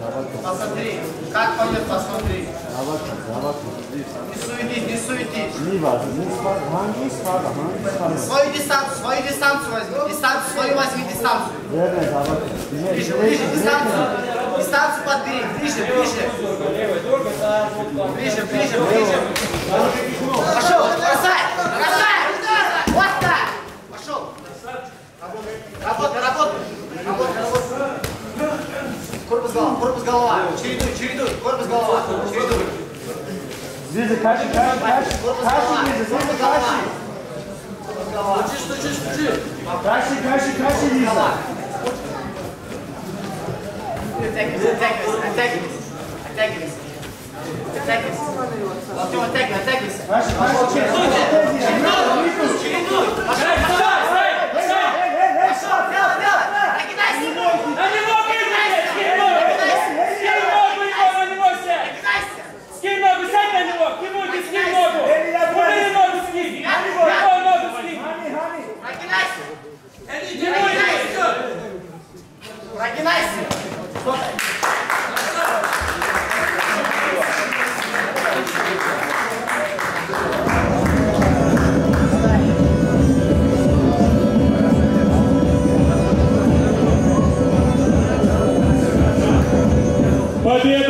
Посмотри, как пойдет, посмотри. Не суетись. Свою дистанцию возьми. Свою возьми дистанцию. Ближе, дистанцию. Дистанцию подбери. Ближе. Пошел, бросай. Вот так. Пошел. Работай. Корпус голова. Чередуй. Корпус голова. Чередуй. Лиза, каши. Корпус голова. Учи. Каши, Лиза. Оттягивайся. Чередуй. Прогинайся! Победа!